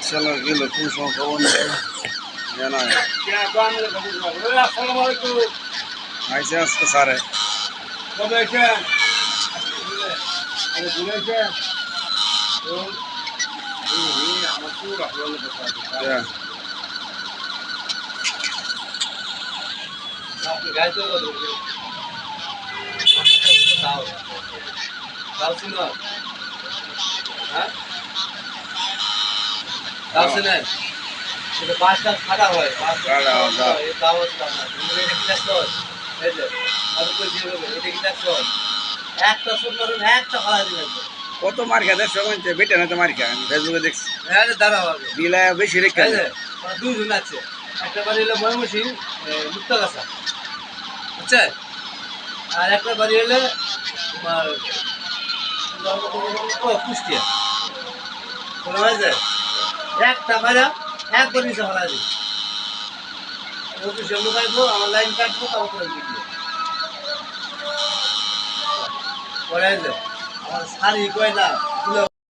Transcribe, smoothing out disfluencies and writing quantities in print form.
চলো গেল কোন সময় খবর জানা আইসে আজকে সারে পাঁচটা খাটা হয় একটা কত মার খেয়ে দেখছো বেটে না তো মার খেয়ে আমি ফেসবুকে দেখছি দাঁড়া দিলা বেশি রেখে দুজন আছে একটা বাড়ি হলো ময়মনসিং মুক্তাগাছা বুঝছেন আর একটা বাড়ি হলে তোমার কুষ্টিয়া বলা হয়েছে একটা ভাড়া একবার নিচে ভাড়া দিই অফিসে লুকাইবো আমার লাইন কাটবো তারপর পরে আমার শাড়ি কয়লা